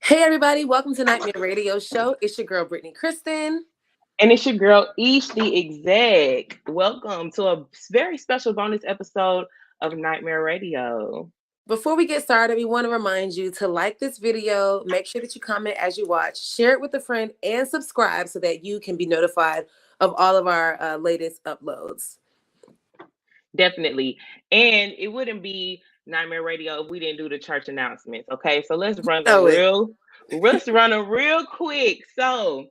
Hey everybody, welcome to Nightmare Radio Show. It's your girl Brittany Kristen. And it's your girl, Ish the Exec. Welcome to a very special bonus episode of Nightmare Radio. Before we get started, we want to remind you to like this video, make sure that you comment as you watch, share it with a friend, and subscribe so that you can be notified of all of our latest uploads. Definitely. And it wouldn't be Nightmare Radio if we didn't do the church announcements. Okay, so let's run them real quick. So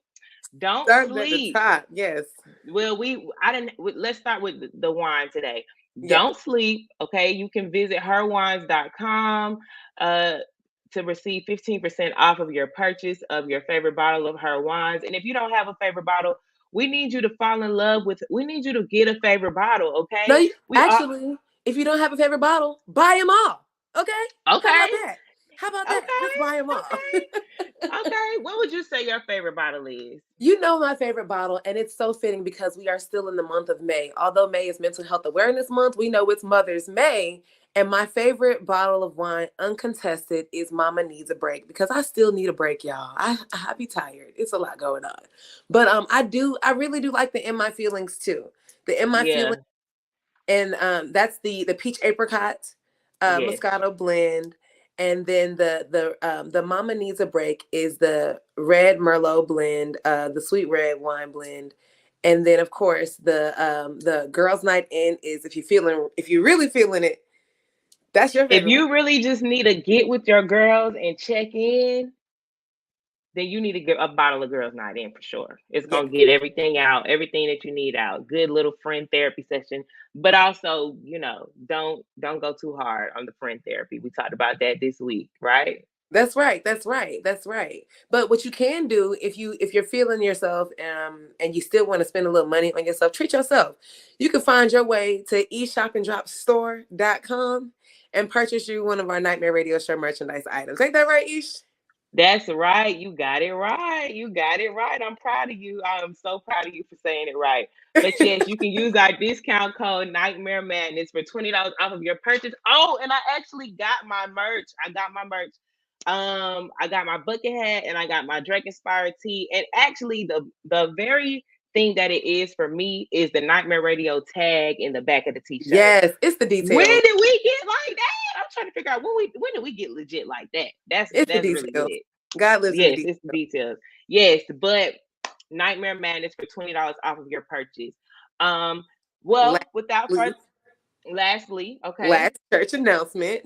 don't Start at the sleep. top. Yes. Well, let's start with the wine today. Yes. Don't sleep. Okay, you can visit herwines.com to receive 15% off of your purchase of your favorite bottle of her wines. And if you don't have a favorite bottle, we need you to fall in love with. We need you to get a favorite bottle. Okay. No, if you don't have a favorite bottle, buy them all. Okay. Okay. How about that? Let's buy them all. Okay. What would you say your favorite bottle is? You know my favorite bottle, and it's so fitting because we are still in the month of May. Although May is Mental Health Awareness Month, we know it's Mother's May. And my favorite bottle of wine, uncontested, is Mama Needs a Break, because I still need a break, y'all. I be tired. It's a lot going on. But I really do like the In My Feelings too. The In My Feelings, and that's the peach apricot Moscato blend. And then the Mama Needs a Break is the red Merlot blend, the sweet red wine blend. And then of course the Girls Night In is if you're really feeling it, that's your favorite. If you really just need to get with your girls and check in, then you need to get a bottle of Girls Night In for sure. It's gonna get everything out, everything that you need out. Good little friend therapy session, but also, don't go too hard on the friend therapy. We talked about that this week, right? That's right. But what you can do if you're feeling yourself and you still want to spend a little money on yourself, treat yourself. You can find your way to eshopanddropstore.com and purchase you one of our Nightmare Radio Show merchandise items. Ain't that right, Ish? That's right. You got it right. I'm proud of you. I'm so proud of you for saying it right. But yes, you can use our discount code Nightmare Madness for $20 off of your purchase. Oh, and I actually got my merch. I got my bucket hat and I got my Drake inspired tee. And actually the very thing that it is for me is the Nightmare Radio tag in the back of the t-shirt. Yes, it's the details. When did we get like that? I'm trying to figure out when did we get legit like that? That's really lit. God lives in the details. It's the details. Yes, but Nightmare Madness for $20 off of your purchase. Without further, lastly, okay. Last church announcement.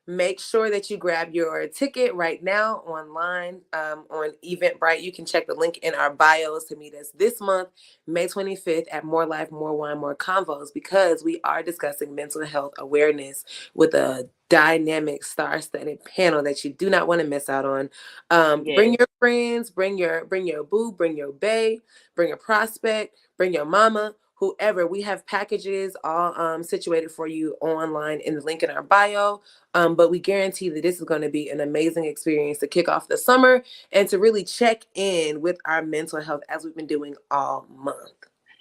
Make sure that you grab your ticket right now online on Eventbrite. You can check the link in our bios to meet us this month, May 25th, at More Life, More Wine, More Convos, because we are discussing mental health awareness with a dynamic star-studded panel that you do not want to miss out on. Bring your friends, bring your boo, bring your bae, bring a prospect, bring your mama, whoever. We have packages all situated for you online in the link in our bio. But we guarantee that this is going to be an amazing experience to kick off the summer and to really check in with our mental health as we've been doing all month.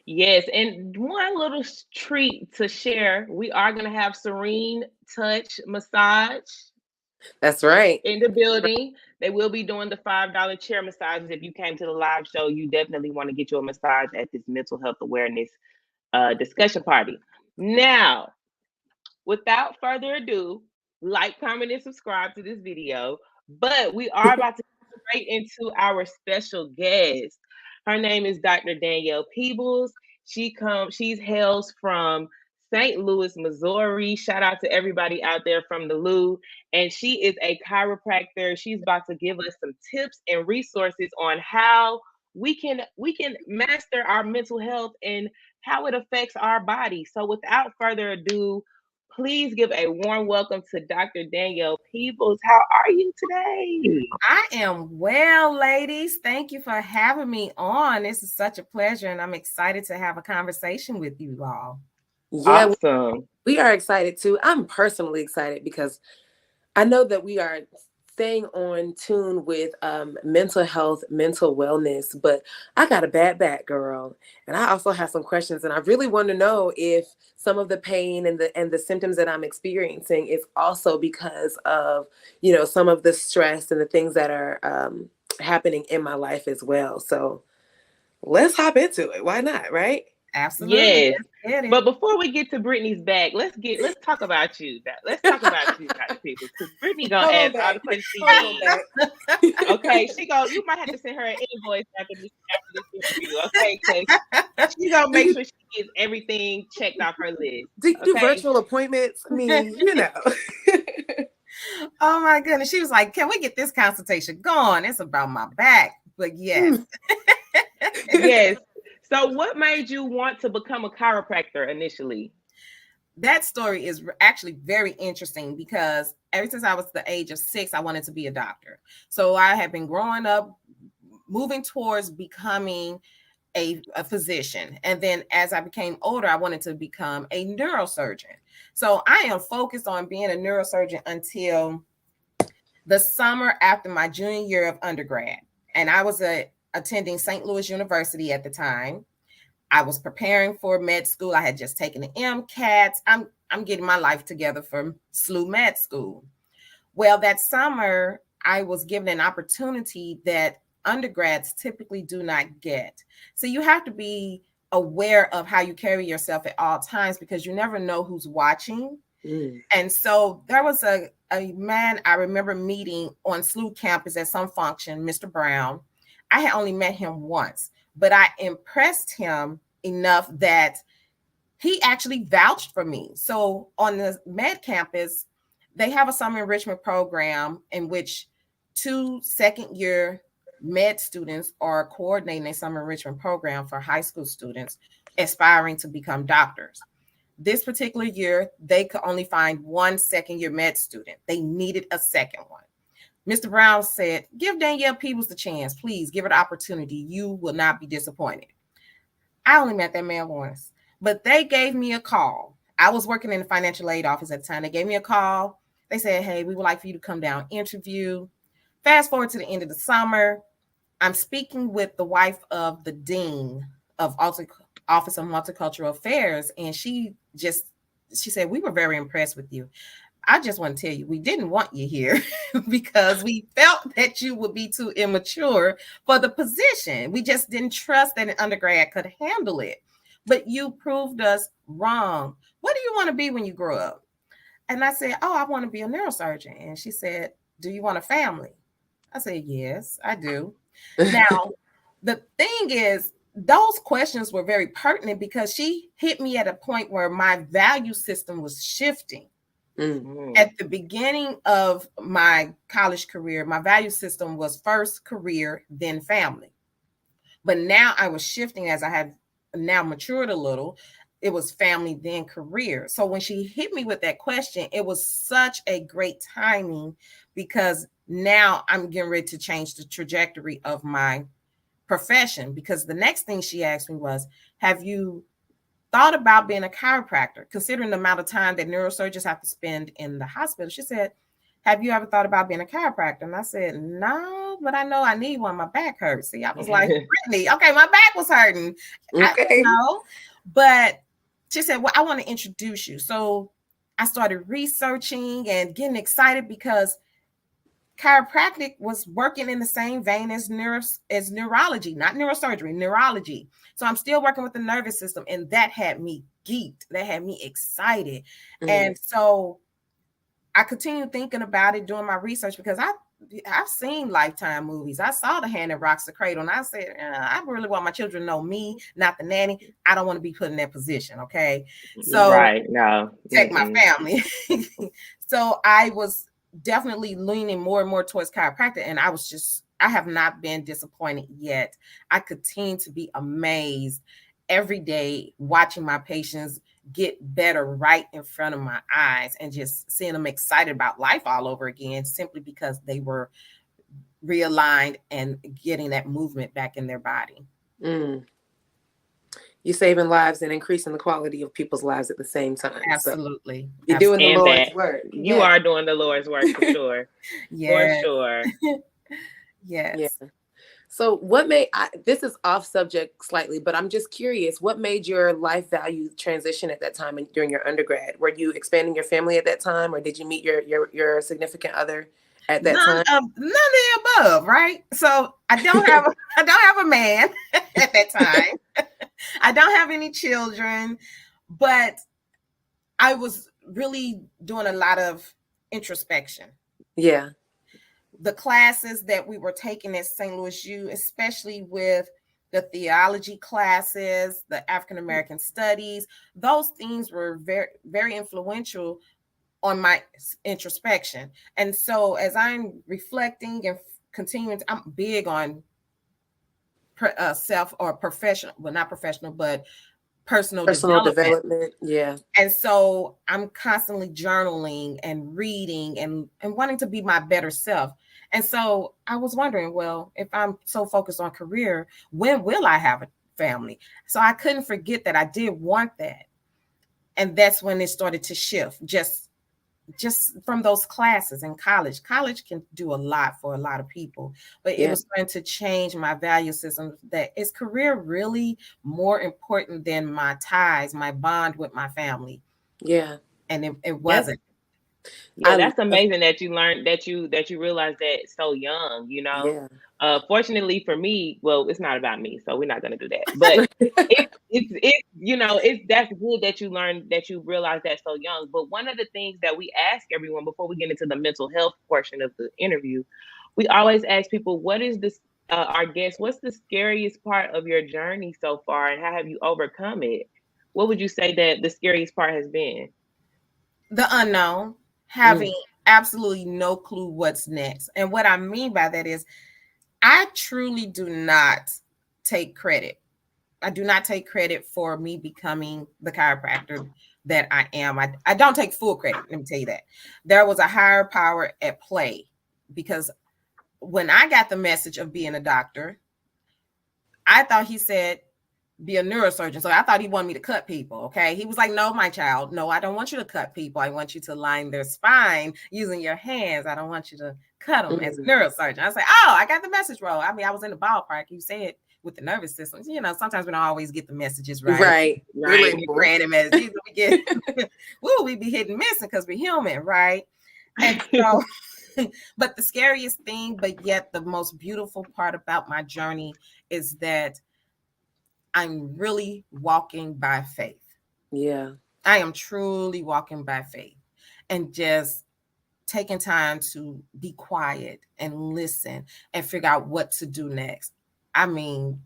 Yes, and one little treat to share, we are going to have Serene Touch Massage. That's right. In the building. They will be doing the $5 chair massages. If you came to the live show, you definitely want to get you a massage at this mental health awareness discussion party. Now, without further ado, like, comment, and subscribe to this video. But we are about to go straight into our special guest. Her name is Dr. Danielle Peebles. She hails from St. Louis, Missouri. Shout out to everybody out there from the Lou. And she is a chiropractor. She's about to give us some tips and resources on how we can master our mental health and how it affects our body. So without further ado, please give a warm welcome to Dr. Danielle Peebles. How are you today? I am well, ladies. Thank you for having me on. This is such a pleasure, and I'm excited to have a conversation with you all. Yeah, awesome. We are excited too. I'm personally excited because I know that we are staying on tune with mental health, mental wellness, but I got a bad back, girl. And I also have some questions, and I really want to know if some of the pain and the symptoms that I'm experiencing is also because of, some of the stress and the things that are happening in my life as well. So let's hop into it. Why not, right? Absolutely. Yes. But before we get to Brittany's back, let's talk about you. Let's talk about you, Dr. Peoples, because Brittany gonna ask all the questions she needs. Okay, you might have to send her an invoice after this interview, okay? Because she's gonna make sure she gets everything checked off her list. Do you do virtual appointments? I mean, Oh my goodness. She was like, can we get this consultation going? It's about my back. But yes. Yes. So what made you want to become a chiropractor initially? That story is actually very interesting because ever since I was the age of 6, I wanted to be a doctor. So I had been growing up, moving towards becoming a physician. And then as I became older, I wanted to become a neurosurgeon. So I am focused on being a neurosurgeon until the summer after my junior year of undergrad. And I was attending St. Louis University at the time. I was preparing for med school. I had just taken the MCATs. I'm getting my life together for SLU med school. Well, that summer, I was given an opportunity that undergrads typically do not get. So you have to be aware of how you carry yourself at all times because you never know who's watching. And so there was a man I remember meeting on SLU campus at some function, Mr. Brown. I had only met him once, but I impressed him enough that he actually vouched for me. So on the med campus, they have a summer enrichment program in which 2 second-year med students are coordinating a summer enrichment program for high school students aspiring to become doctors. This particular year, they could only find 1 second-year med student. They needed a second one. Mr. Brown said, give Danielle Peebles the chance. Please give her the opportunity. You will not be disappointed. I only met that man once, but they gave me a call. I was working in the financial aid office at the time. They gave me a call. They said, hey, we would like for you to come down, interview. Fast forward to the end of the summer. I'm speaking with the wife of the dean of Office of Multicultural Affairs. And she said, we were very impressed with you. I just want to tell you, we didn't want you here because we felt that you would be too immature for the position. We just didn't trust that an undergrad could handle it. But you proved us wrong. What do you want to be when you grow up? And I said, oh, I want to be a neurosurgeon. And she said, do you want a family? I said, yes, I do. Now, the thing is, those questions were very pertinent because she hit me at a point where my value system was shifting. At the beginning of my college career, my value system was first career, then family. But now I was shifting as I had now matured a little. It was family, then career. So when she hit me with that question, it was such a great timing because now I'm getting ready to change the trajectory of my profession. Because the next thing she asked me was, have you thought about being a chiropractor, considering the amount of time that neurosurgeons have to spend in the hospital? She said, have you ever thought about being a chiropractor? And I said, no, but I know I need one. My back hurts. See, I was like, Brittany, okay, my back was hurting. Okay. But she said, well, I want to introduce you. So I started researching and getting excited because chiropractic was working in the same vein as neurology, not neurosurgery, neurology. So I'm still working with the nervous system, and that had me geeked. That had me excited. And so I continued thinking about it, doing my research, because I've seen Lifetime movies. I saw The Hand That Rocks the Cradle, and I said, I really want my children to know me, not the nanny. I don't want to be put in that position, okay? So right, no. Take my family. So I was definitely leaning more and more towards chiropractic, and I have not been disappointed yet. I continue to be amazed every day watching my patients get better right in front of my eyes and just seeing them excited about life all over again, simply because they were realigned and getting that movement back in their body. You're saving lives and increasing the quality of people's lives at the same time. Absolutely. So you're doing the And Lord's that work. you are doing the Lord's work for sure. Yes. For sure. Yes. Yeah. So what made, this is off subject slightly, but I'm just curious, what made your life value transition at that time during your undergrad? Were you expanding your family at that time, or did you meet your significant other at that time? None of the above, right? So I don't have a man at that time. I don't have any children, but I was really doing a lot of introspection. Yeah. The classes that we were taking at St. Louis U, especially with the theology classes, the African American studies, those things were very, very influential on my introspection. And so as I'm reflecting and continuing, I'm big on self or professional, well, not professional, but personal development. Yeah. And so I'm constantly journaling and reading and wanting to be my better self. And so I was wondering, well, if I'm so focused on career, when will I have a family? So I couldn't forget that I did want that. And that's when it started to shift, just from those classes in college. College can do a lot for a lot of people, but it was going to change my value system. That is career really more important than my ties, my bond with my family? Yeah. And it wasn't. Yeah, that's amazing that you learned that you realized that so young, you know. Yeah. Fortunately for me, well, it's not about me, so we're not gonna do that. But it's you know, that's good that you learned, that you realized that so young. But one of the things that we ask everyone before we get into the mental health portion of the interview, we always ask people, what is this, our guest, what's the scariest part of your journey so far, and how have you overcome it? What would you say that the scariest part has been? The unknown, having absolutely no clue what's next. And what I mean by that is I truly do not take credit. I do not take credit for me becoming the chiropractor that I am. I don't take full credit. Let me tell you that. There was a higher power at play, because when I got the message of being a doctor, I thought he said, be a neurosurgeon. So I thought he wanted me to cut people. Okay. He was like, no, my child, no, I don't want you to cut people. I want you to line their spine using your hands. I don't want you to cut them as a neurosurgeon. I was like, oh, I got the message wrong. I mean, I was in the ballpark. You said with the nervous system, you know, sometimes we don't always get the messages right. Right. Granted messages. We be hitting missing because we're human, right? And so, but the scariest thing, but yet the most beautiful part about my journey is that I'm really walking by faith. Yeah. I am truly walking by faith, and just taking time to be quiet and listen and figure out what to do next. I mean,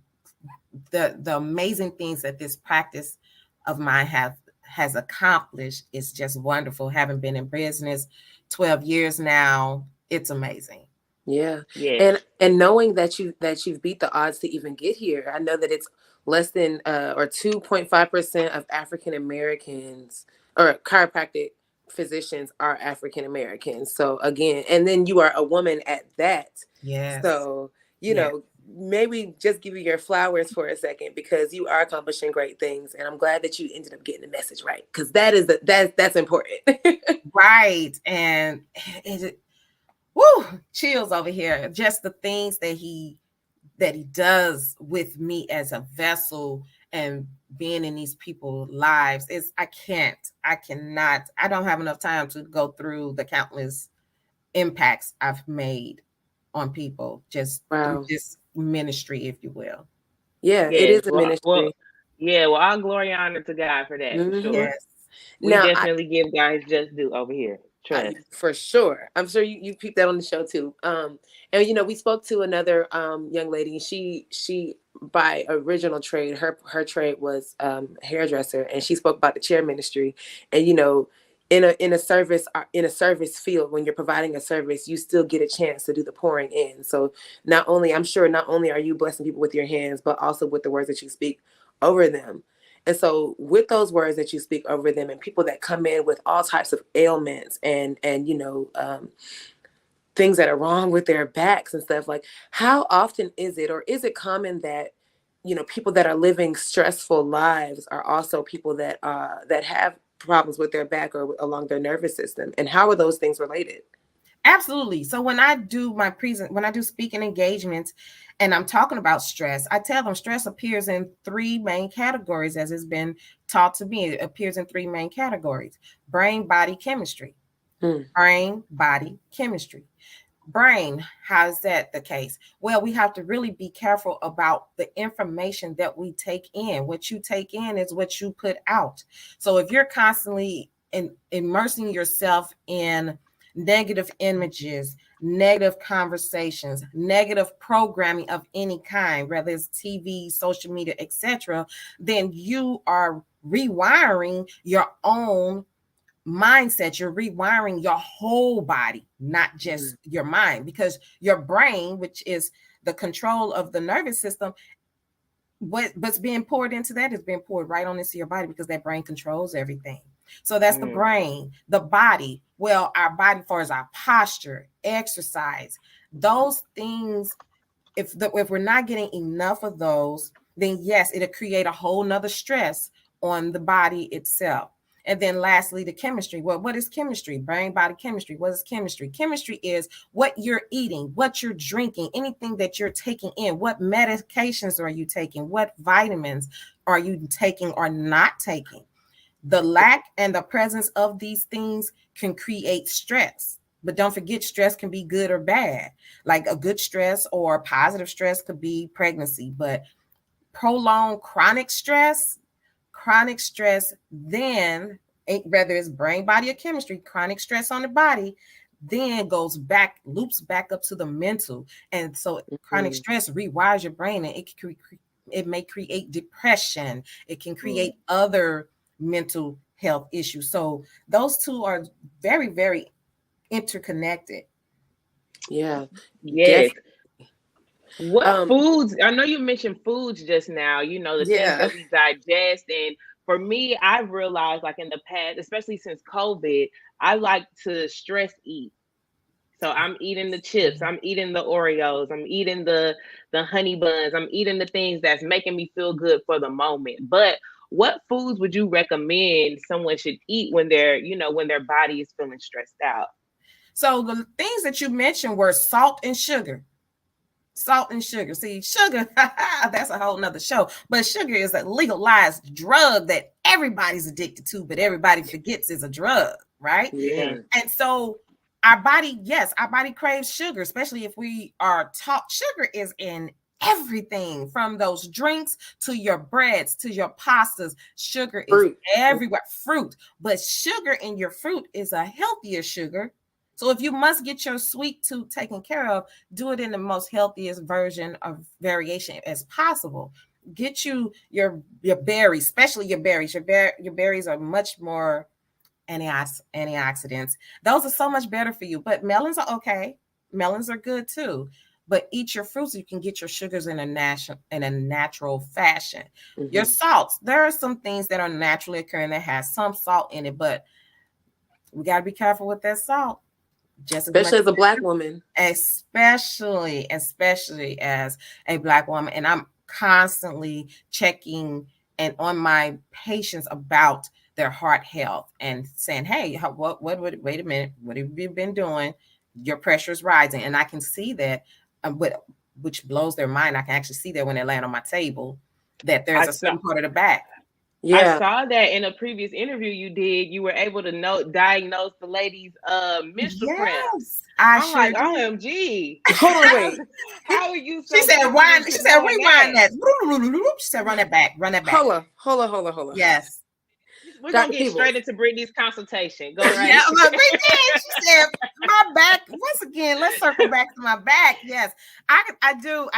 the amazing things that this practice of mine has accomplished is just wonderful. Having been in business 12 years now, it's amazing. Yeah. And knowing that you've beat the odds to even get here. I know that it's less than or 2.5% of African Americans or chiropractic physicians are African Americans. So again, and then you are a woman at that. Yes. So, you know, maybe just give you your flowers for a second, because you are accomplishing great things. And I'm glad that you ended up getting the message right, because that's important. Right. And chills over here. Just the things that he does with me as a vessel and being in these people's lives is I don't have enough time to go through the countless impacts I've made on people just through this ministry, if you will. Yeah, it is a ministry. Well, all glory and honor to God for that, for sure. Yes. We definitely give guys just due over here. Trust. For sure. I'm sure you peeped that on the show too. And you know, we spoke to another young lady. She by original trade, her trade was hairdresser, and she spoke about the chair ministry. And you know, in a service field, when you're providing a service, you still get a chance to do the pouring in. So not only are you blessing people with your hands, but also with the words that you speak over them. And so with those words that you speak over them, and people that come in with all types of ailments and you know, things that are wrong with their backs and stuff, like how often is it, or is it common that people that are living stressful lives are also people that have problems with their back or along their nervous system. And how are those things related? Absolutely. So when I do speaking engagements and I'm talking about stress, I tell them stress appears in three main categories, as it's been taught to me. It appears in three main categories: brain, body, chemistry. Brain, body, chemistry. Brain, how is that the case? Well, we have to really be careful about the information that we take in. What you take in is what you put out. So if you're constantly immersing yourself in negative images, negative conversations, negative programming of any kind, whether it's TV, social media, etc., then you are rewiring your own mindset. You're rewiring your whole body, not just your mind, because your brain, which is the control of the nervous system, what's being poured into that is being poured right on into your body, because that brain controls everything. So that's the brain. The body, well, our body, as far as our posture, exercise, those things, if we're not getting enough of those, then yes, it'll create a whole nother stress on the body itself. And then lastly, the chemistry. Well, what is chemistry? Brain, body, chemistry. What is chemistry? Chemistry is what you're eating, what you're drinking, anything that you're taking in. What medications are you taking? What vitamins are you taking or not taking? The lack and the presence of these things can create stress. But don't forget, stress can be good or bad. Like a good stress or positive stress could be pregnancy, but prolonged chronic stress, then, whether it's brain, body, or chemistry, chronic stress on the body, then loops back up to the mental. And so chronic stress rewires your brain, and it may create depression. It can create other mental health issues. So those two are very, very interconnected. Yeah. Yes. What foods? I know you mentioned foods just now, the things that we digest. And for me, I've realized, like in the past, especially since COVID, I like to stress eat. So I'm eating the chips, I'm eating the Oreos, I'm eating the honey buns, I'm eating the things that's making me feel good for the moment. But what foods would you recommend someone should eat when when their body is feeling stressed out? So the things that you mentioned were salt and sugar. Salt and sugar. See, sugar, that's a whole nother show. But sugar is a legalized drug that everybody's addicted to, but everybody forgets is a drug, right? Yeah. And so our body craves sugar, especially if we are taught sugar is in everything, from those drinks to your breads to your pastas. Sugar is everywhere. Fruit, but sugar in your fruit is a healthier sugar. So if you must get your sweet tooth taken care of, do it in the most healthiest version of variation as possible. Get you your berries, especially your berries. Your berries are much more antioxidants. Those are so much better for you. But melons are okay. Melons are good too. But eat your fruits. You can get your sugars in a natural fashion. Your salts. There are some things that are naturally occurring that has some salt in it, but we got to be careful with that salt. Especially as a Black woman. Especially as a Black woman. And I'm constantly checking and on my patients about their heart health and saying, hey, wait a minute, what have you been doing? Your pressure is rising. And I can see that, which blows their mind. I can actually see that when they land on my table, that there's a certain part of the back. Yeah. I saw that in a previous interview you did. You were able to diagnose the lady's menstrual cramps. I'm like, OMG. Hold on, wait. How are you? She said, rewind that. She said, run it back. Hold on. Yes. We're going to get straight into Brittany's consultation. Go right. Yeah, look, we did. She said, my back. Once again, let's circle back to my back. Yes, I do.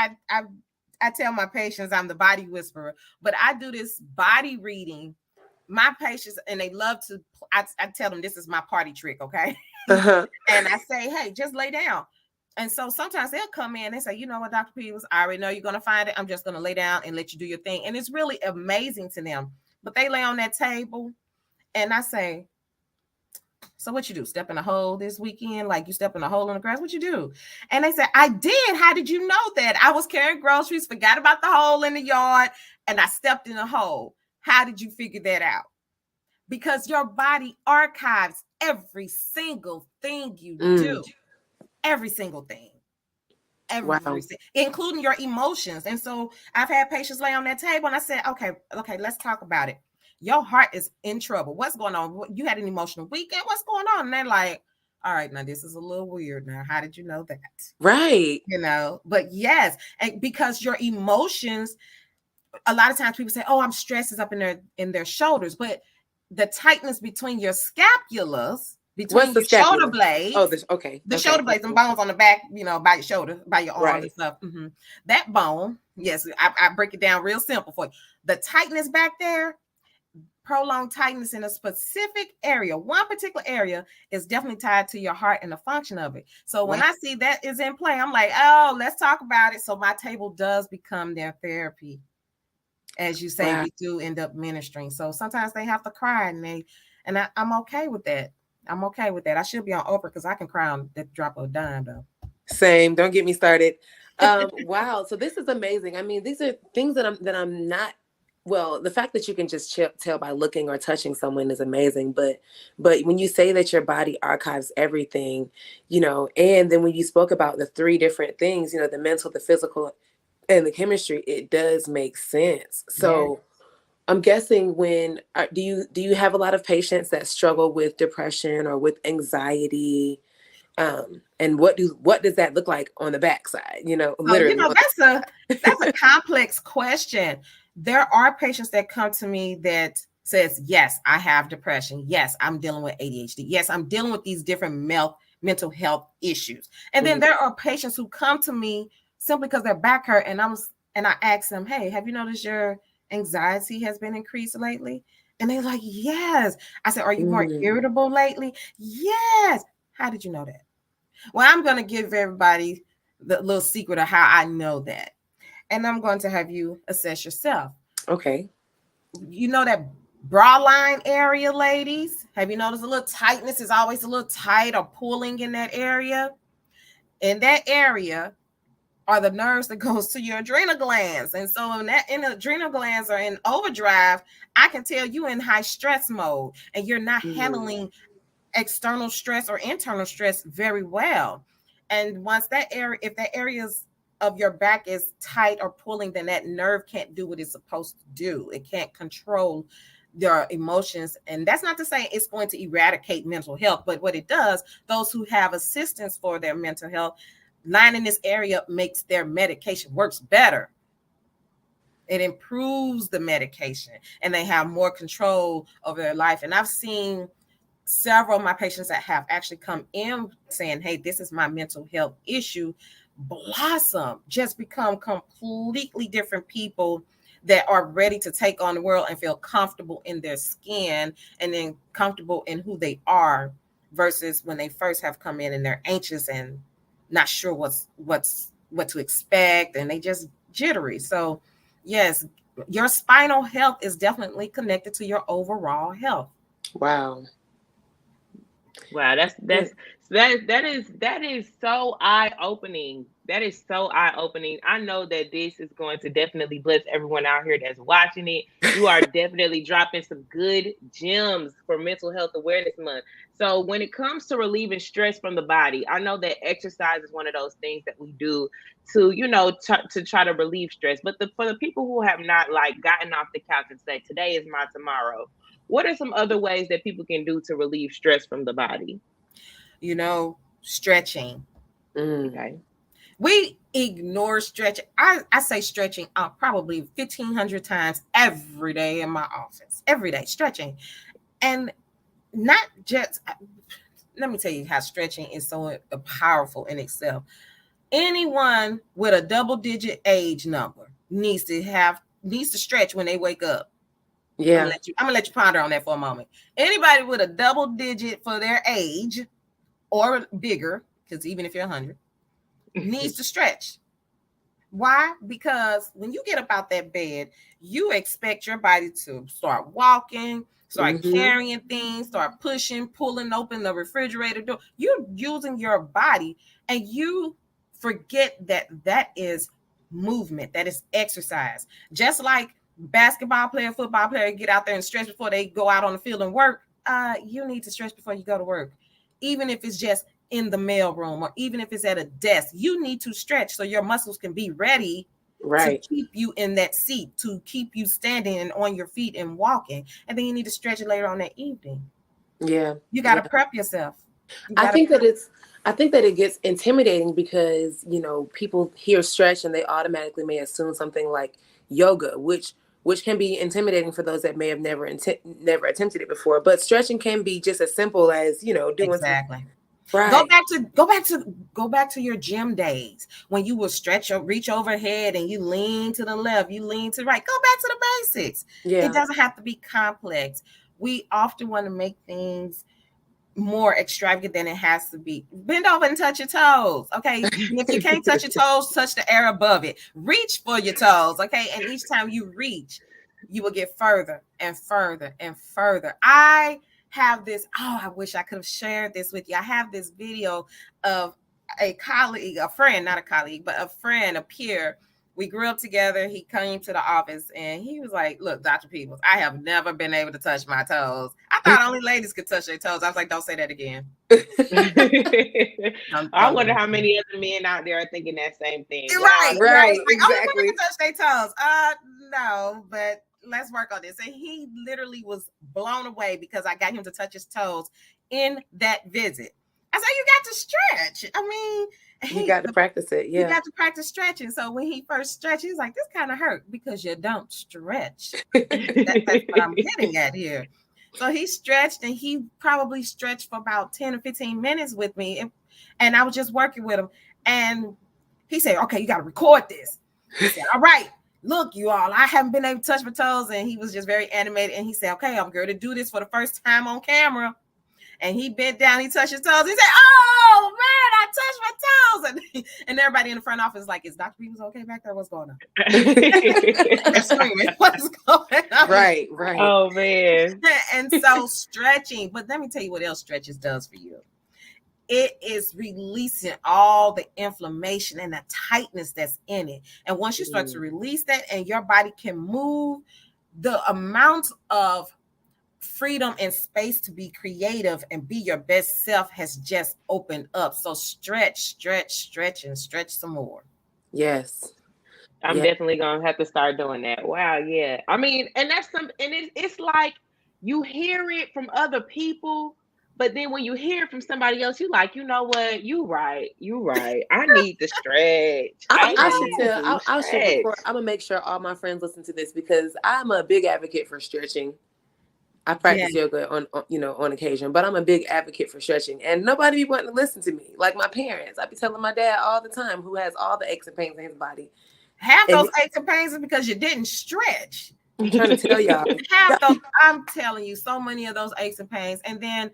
I tell my patients I'm the body whisperer, but I do this body reading. My patients, and they love to, I tell them this is my party trick, okay? And I say, hey, just lay down. And so sometimes they'll come in and say, you know what, Dr. Peebles, I already know you're going to find it. I'm just going to lay down and let you do your thing. And it's really amazing to them. But they lay on that table and I say, So what you do? Step in a hole this weekend? Like you step in a hole in the grass? What you do? And they said, I did. How did you know that? I was carrying groceries, forgot about the hole in the yard, and I stepped in a hole. How did you figure that out? Because your body archives every single thing you do. Every single thing. Everything, including your emotions. And so I've had patients lay on that table and I said, okay, let's talk about it. Your heart is in trouble. What's going on? You had an emotional weekend. What's going on? And they're like, all right, now this is a little weird. Now, how did you know that? Right. You know, but yes, and because your emotions, a lot of times people say, oh, I'm stressed is up in their shoulders, but the tightness between your scapulas, between your shoulder blades. Oh, the shoulder blades and bones on the back, you know, by your shoulder, by your arms and stuff. That bone, yes, I break it down real simple for you. The tightness back there, prolonged tightness in a specific area, one particular area, is definitely tied to your heart and the function of it. So when I see that is in play, I'm like, oh, let's talk about it. So my table does become their therapy. As you say, we do end up ministering. So sometimes they have to cry, and I'm okay with that. I'm okay with that. I should be on Oprah because I can cry on the drop of a dime, though. Same. Don't get me started. Wow. So this is amazing. I mean, these are things that I'm not. Well, the fact that you can just tell by looking or touching someone is amazing. But when you say that your body archives everything, you know, and then when you spoke about the 3 different things, you know, the mental, the physical, and the chemistry, it does make sense. So I'm guessing do you have a lot of patients that struggle with depression or with anxiety? And what does that look like on the backside? You know, literally. You know, that's a complex question. There are patients that come to me that says, yes, I have depression. Yes, I'm dealing with ADHD. Yes, I'm dealing with these different mental health issues. And then there are patients who come to me simply because their back hurt, and I ask them, hey, have you noticed your anxiety has been increased lately? And they're like, yes. I said, are you more irritable lately? Yes. How did you know that? Well, I'm going to give everybody the little secret of how I know that. And I'm going to have you assess yourself. Okay. You know that bra line area, ladies? Have you noticed a little tightness is always a little tight or pulling in that area? In that area are the nerves that goes to your adrenal glands. And so in the adrenal glands are in overdrive, I can tell you in high stress mode and you're not handling external stress or internal stress very well. And once if that areas of your back is tight or pulling, then that nerve can't do what it's supposed to do. It can't control their emotions. And that's not to say it's going to eradicate mental health, but what it does, those who have assistance for their mental health, lining this area makes their medication works better. It improves the medication and they have more control over their life. And I've seen several of my patients that have actually come in saying, hey, this is my mental health issue, blossom, just become completely different people that are ready to take on the world and feel comfortable in their skin and then comfortable in who they are versus when they first have come in and they're anxious and not sure what to expect and they just jittery. So yes, your spinal health is definitely connected to your overall health. Wow. That is so eye-opening. That is so eye-opening. I know that this is going to definitely bless everyone out here that's watching it. You are definitely dropping some good gems for Mental Health Awareness Month. So when it comes to relieving stress from the body, I know that exercise is one of those things that we do to, you know, to try to relieve stress. But for the people who have not like gotten off the couch and say, today is my tomorrow, what are some other ways that people can do to relieve stress from the body? You know, stretching. Okay. We ignore stretching. I say stretching probably 1,500 times every day in my office. Every day, stretching. And not just, let me tell you how stretching is so powerful in itself. Anyone with a double-digit age number needs to stretch when they wake up. Yeah. I'm gonna let you ponder on that for a moment. Anybody with a double digit for their age or bigger, because even if you're 100, needs to stretch. Why? Because when you get up out that bed, you expect your body to start walking. Start carrying things, start pushing, pulling open the refrigerator door. You're using your body, and you forget that that is movement, that is exercise. Just like basketball player, football player get out there and stretch before they go out on the field and work. You need to stretch before you go to work, even if it's just in the mailroom or even if it's at a desk. You need to stretch so your muscles can be ready to keep you in that seat, to keep you standing and on your feet and walking. And then you need to stretch it later on that evening. Yeah, you got to prep yourself. I think that it gets intimidating because, you know, people hear stretch and they automatically may assume something like yoga, which can be intimidating for those that may have never attempted it before. But stretching can be just as simple as, you know, doing exactly. Right. Go back to your gym days when you would stretch or reach overhead and you lean to the left, you lean to the right. Go back to the basics. Yeah. It doesn't have to be complex. We often want to make things more extravagant than it has to be. Bend over and touch your toes. Okay. And if you can't touch your toes, touch the air above it. Reach for your toes. Okay. And each time you reach, you will get further and further and further. I have this, I wish I could have shared this with you. I have this video of a colleague, a friend, not a colleague, but a friend, a peer. We grew up together. He came to the office and he was like, look, Dr. Peebles, I have never been able to touch my toes. I thought only ladies could touch their toes. I was like, don't say that again. I wonder how many other men out there are thinking that same thing. Right. Like, exactly. Only women can touch their toes. No, but let's work on this. And he literally was blown away because I got him to touch his toes in that visit. I said, you got to stretch. I mean, you got to practice it. Yeah. You got to practice stretching. So when he first stretched, he was like, this kind of hurt because you don't stretch. That's what I'm getting at here. So he stretched and he probably stretched for about 10 or 15 minutes with me. And I was just working with him. And he said, okay, you got to record this. He said, all right, look, you all, I haven't been able to touch my toes. And he was just very animated. And he said, okay, I'm going to do this for the first time on camera. And he bent down, he touched his toes. He said, oh, man, I touched my toes. And everybody in the front office is like, is Dr. Peebles okay back there? What's going on? They're screaming, what's going on? Right. Oh, man. And so stretching, but let me tell you what else stretches does for you. It is releasing all the inflammation and the tightness that's in it. And once you start to release that and your body can move, the amount of freedom and space to be creative and be your best self has just opened up. So stretch, and stretch some more. Yes. I'm definitely gonna have to start doing that. Wow, yeah. I mean, and that's and it's like you hear it from other people, but then when you hear it from somebody else, you like, you know what? You right. I need to stretch. I'll share. I'm gonna make sure all my friends listen to this because I'm a big advocate for stretching. I practice yoga on occasion, but I'm a big advocate for stretching, and nobody be wanting to listen to me. Like my parents, I be telling my dad all the time, who has all the aches and pains in his body. Those aches and pains is because you didn't stretch. I'm trying to tell y'all. I'm telling you, so many of those aches and pains, and then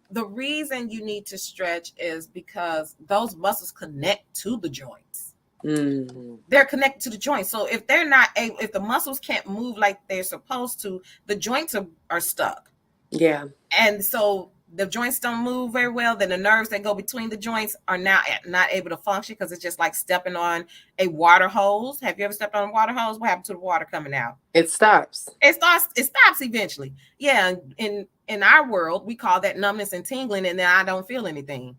the reason you need to stretch is because those muscles connect to the joints. They're connected to the joints. So if they're not able, if the muscles can't move like they're supposed to, the joints are stuck. Yeah. And so the joints don't move very well. Then the nerves that go between the joints are now not able to function because it's just like stepping on a water hose. Have you ever stepped on a water hose? What happened to the water coming out? It stops. It stops eventually. Yeah. In our world, we call that numbness and tingling, and then I don't feel anything.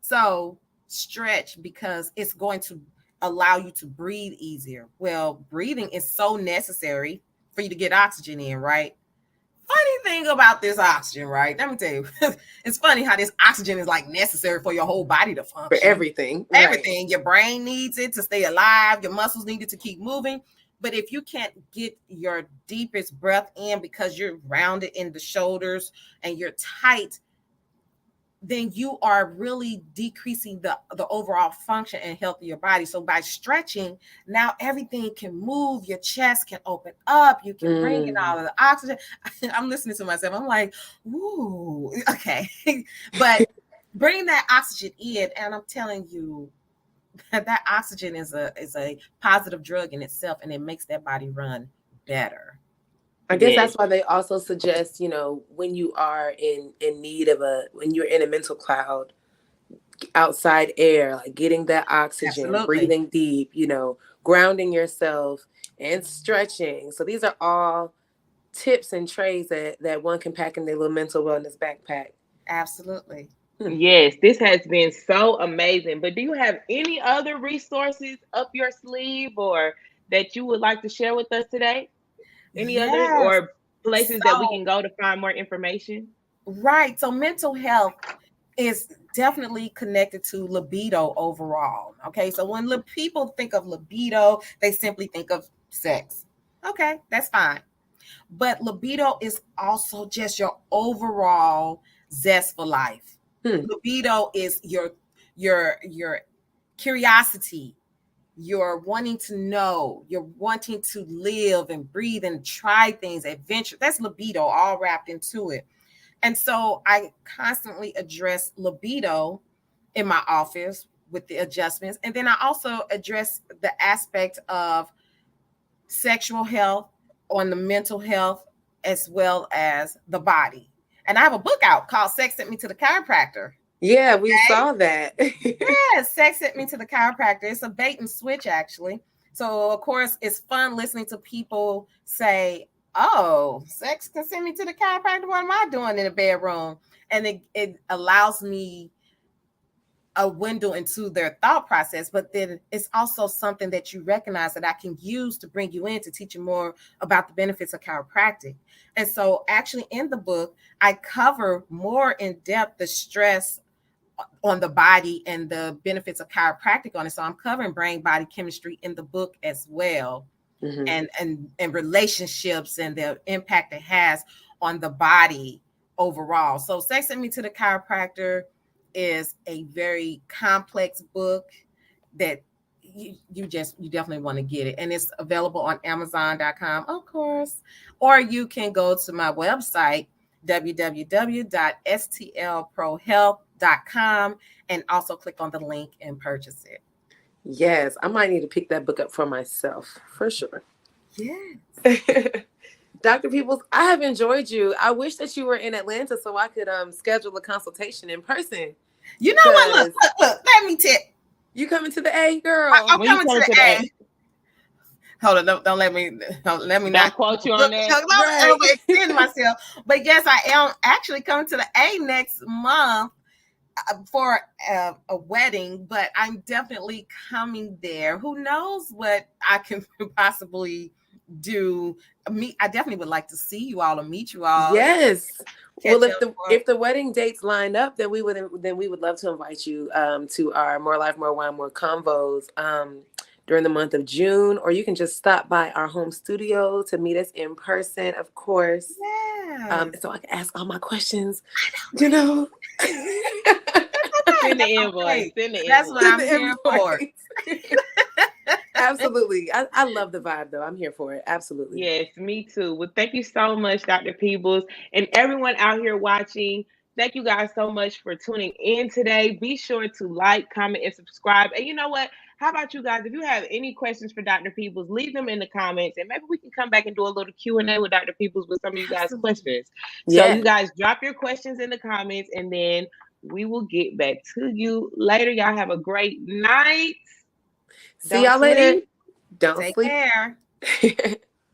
So stretch because it's going to allow you to breathe easier. Well, breathing is so necessary for you to get oxygen in, right? Funny thing about this oxygen, right? Let me tell you, it's funny how this oxygen is like necessary for your whole body to function. For everything. Everything. Right. Your brain needs it to stay alive. Your muscles need it to keep moving. But if you can't get your deepest breath in because you're rounded in the shoulders and you're tight, then you are really decreasing the overall function and health of your body. So by stretching, now everything can move. Your chest can open up. You can bring in all of the oxygen. I'm listening to myself. I'm like, ooh, okay. But bring that oxygen in, and I'm telling you, that oxygen is a positive drug in itself, and it makes that body run better. I guess that's why they also suggest, when you are in need of when you're in a mental cloud, outside air, like getting that oxygen, Absolutely. breathing deep, grounding yourself and stretching. So these are all tips and trays that one can pack in their little mental wellness backpack. Absolutely. Yes, this has been so amazing. But do you have any other resources up your sleeve or that you would like to share with us today? Any other Yes. or places that we can go to find more information? Right. So mental health is definitely connected to libido overall. Okay. So when people think of libido, they simply think of sex. Okay, that's fine. But libido is also just your overall zest for life. Libido is your curiosity, you're wanting to know, you're wanting to live and breathe and try things, adventure. That's libido all wrapped into it. And so I constantly address libido in my office with the adjustments. And then I also address the aspect of sexual health, on the mental health, as well as the body. And I have a book out called Sex Sent Me to the Chiropractor. Yeah, we saw that. Yeah, Sex Sent Me to the Chiropractor. It's a bait and switch, actually. So, of course, it's fun listening to people say, oh, sex can send me to the chiropractor. What am I doing in the bedroom? And it allows me a window into their thought process, but then it's also something that you recognize that I can use to bring you in to teach you more about the benefits of chiropractic. And so actually in the book, I cover more in depth the stress on the body and the benefits of chiropractic on it. So I'm covering brain body chemistry in the book as well. And relationships and the impact it has on the body overall. So Sex Sent Me to the Chiropractor is a very complex book that you definitely want to get it. And it's available on Amazon.com, of course, or you can go to my website, www.stlprohealth.com, and also click on the link and purchase it. Yes, I might need to pick that book up for myself, for sure. Yes. Dr. Peebles, I have enjoyed you. I wish that you were in Atlanta so I could schedule a consultation in person. You know what? Look, let me tell you coming to the A, girl. I'm coming to the A. Hold on, don't let me not quote you on that. Right. Extend myself. But yes, I am actually coming to the A next month for a wedding, but I'm definitely coming there. Who knows what I can possibly do? I definitely would like to see you all or meet you all. Yes. Well, if the wedding dates line up, then we would love to invite you to our More Life, More Wine, More Convos during the month of June, or you can just stop by our home studio to meet us in person, of course. Yeah. So I can ask all my questions. Send the invoice. That's what I'm here for. Absolutely. I love the vibe, though. I'm here for it. Absolutely. Yes, me too. Well, thank you so much, Dr. Peebles, and everyone out here watching. Thank you guys so much for tuning in today. Be sure to like, comment, and subscribe. And you know what? How about you guys? If you have any questions for Dr. Peebles, leave them in the comments, and maybe we can come back and do a little Q&A with Dr. Peebles with some of you guys' questions. So you guys drop your questions in the comments, and then we will get back to you later. Y'all have a great night. See y'all later. Don't Take sleep. care.